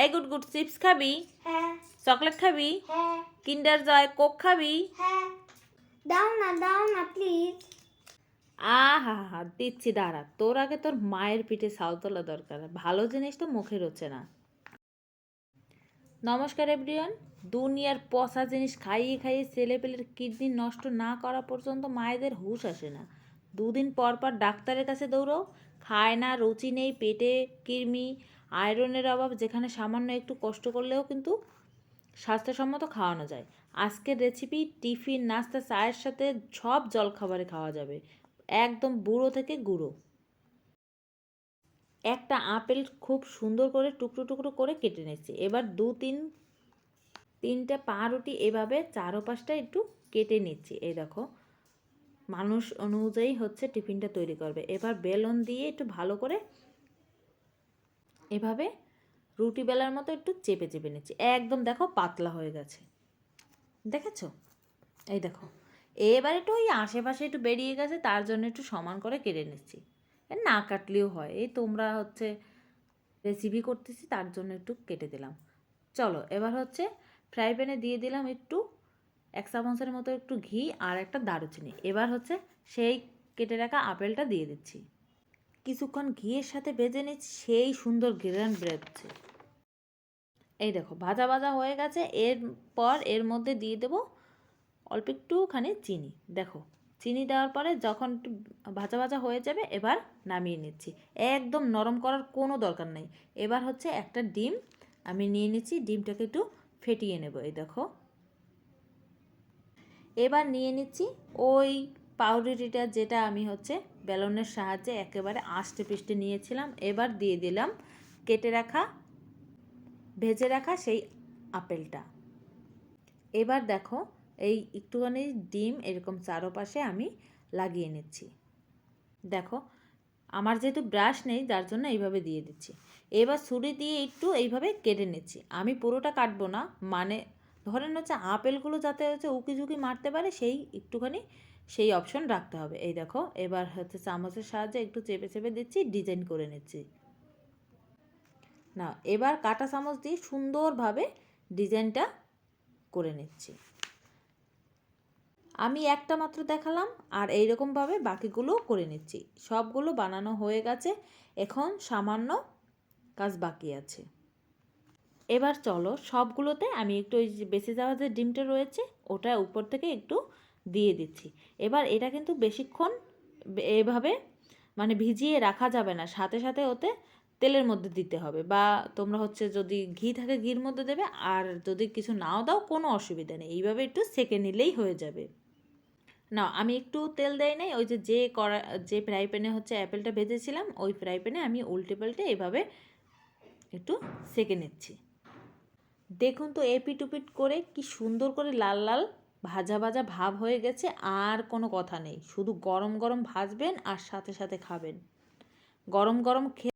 এই good good chips খাবি? হ্যাঁ। চকলেট খাবি? হ্যাঁ। কিন্ডার জয় কোক খাবি? হ্যাঁ। দাও না প্লিজ। আহা হা দিচ্ছি, দাঁড়া। তোর আগে তোর মায়ের পিঠে ছাল তোলা দরকার। ভালো জিনিস তো মুখে রোচে না। নমস্কার এভরিওয়ান। দুনিয়ার পচা জিনিস খাইয়ে খাইয়ে ছেলেপেলের কিডনি নষ্ট না করা পর্যন্ত মায়েদের হুঁশ আসে না। দুদিন পর পর ডাক্তারের কাছে দৌড়াও, খায় না, রুচি নেই, পেটে কৃমি, আয়রনের অভাব, যেখানে সামান্য একটু কষ্ট করলেও কিন্তু স্বাস্থ্যসম্মত খাওয়ানো যায়। আজকের রেসিপি টিফিন, নাস্তা, চায়ের সাথে সব জলখাবারে খাওয়া যাবে, একদম বুড়ো থেকে গুঁড়ো। একটা আপেল খুব সুন্দর করে টুকরো টুকরো করে কেটে নিচ্ছি। এবার তিনটে পাউরুটি এভাবে চারোপাশটা একটু কেটে নিচ্ছি। এই দেখো, মানুষ অনুযায়ী হচ্ছে টিফিনটা তৈরি করবে। এবার বেলন দিয়ে একটু ভালো করে এভাবে রুটি বেলার মতো একটু চেপে চেপে নিচ্ছি। একদম দেখো পাতলা হয়ে গেছে, দেখেছো? এই দেখো, এবার একটু ওই আশেপাশে একটু বেরিয়ে গেছে, তার জন্য একটু সমান করে কেটে নিচ্ছি। না কাটলেও হয়, এই তোমরা হচ্ছে রেসিপি করতেছি তার জন্য একটু কেটে দিলাম। চলো এবার হচ্ছে ফ্রাই প্যানে দিয়ে দিলাম একটু 1 চামচের মতো একটু ঘি আর একটা দারুচিনি। এবার হচ্ছে সেই কেটে রাখা আপেলটা দিয়ে দিচ্ছি। কিছুক্ষণ ঘিয়ের সাথে ভেজে নিচ্ছি, সেই সুন্দর ঘ্রাণ বেরোচ্ছে। এই দেখো ভাজা ভাজা হয়ে গেছে। এরপর এর মধ্যে দিয়ে দেবো অল্প একটুখানি চিনি। দেখো, চিনি দেওয়ার পরে যখন একটু ভাজা ভাজা হয়ে যাবে, এবার নামিয়ে নিচ্ছি। একদম নরম করার কোনো দরকার নেই। এবার হচ্ছে একটা ডিম আমি নিয়ে নিচ্ছি, ডিমটাকে একটু ফেটিয়ে নেব। এই দেখো, এবার নিয়ে নিচ্ছি ওই পাউরুটিটা যেটা আমি হচ্ছে বেলনের সাহায্যে একেবারে আষ্টে পিষ্টে নিয়েছিলাম। এবার দিয়ে দিলাম কেটে রাখা ভেজে রাখা সেই আপেলটা। এবার দেখো, এই একটুখানি ডিম এরকম চারোপাশে আমি লাগিয়ে নিচ্ছি। দেখো, আমার যেহেতু ব্রাশ নেই যার জন্য এইভাবে দিয়ে দিচ্ছি। এবার ছুরি দিয়ে একটু এইভাবে কেটে নিচ্ছি। আমি পুরোটা কাটবো না, মানে ধরেন হচ্ছে আপেলগুলো যাতে হচ্ছে উকি ঝুঁকি মারতে পারে সেই একটুখানি সেই অপশন রাখতে হবে। এই দেখো, এবার হচ্ছে চামচের সাহায্যে একটু চেপে চেপে দিচ্ছি, ডিজাইন করে নিচ্ছি। না, এবার কাঁটা চামচ দিয়ে সুন্দরভাবে ডিজাইনটা করে নিচ্ছি। আমি একটা মাত্র দেখালাম, আর এইরকমভাবে বাকিগুলোও করে নিচ্ছি। সবগুলো বানানো হয়ে গেছে, এখন সামান্য কাজ বাকি আছে। এবার চলো সবগুলোতে আমি একটু ওই যে বেঁচে যাওয়া যে ডিমটা রয়েছে ওটা উপর থেকে একটু দিয়ে দিচ্ছি। এবার এটা কিন্তু বেশিক্ষণ এভাবে মানে ভিজিয়ে রাখা যাবে না, সাথে সাথে ওতে তেলের মধ্যে দিতে হবে, বা তোমরা হচ্ছে যদি ঘি থাকে ঘির মধ্যে দেবে, আর যদি কিছু নাও দাও কোনো অসুবিধা নেই, এইভাবে একটু সেঁকে নিলেই হয়ে যাবে। না, আমি একটু তেল দেই নাই, ওই যে ফ্রাই প্যানে হচ্ছে অ্যাপেলটা ভেজেছিলাম ওই ফ্রাই প্যানে আমি উল্টে পাল্টে এভাবে একটু সেঁকে নিচ্ছি। দেখুন তো এপিট উপিট করে কি সুন্দর করে লাল লাল ভাজা ভাজা ভাব হয়ে গেছে। আর কোনো কথা নেই, শুধু গরম গরম ভাজবেন আর সাথে সাথে খাবেন। গরম গরম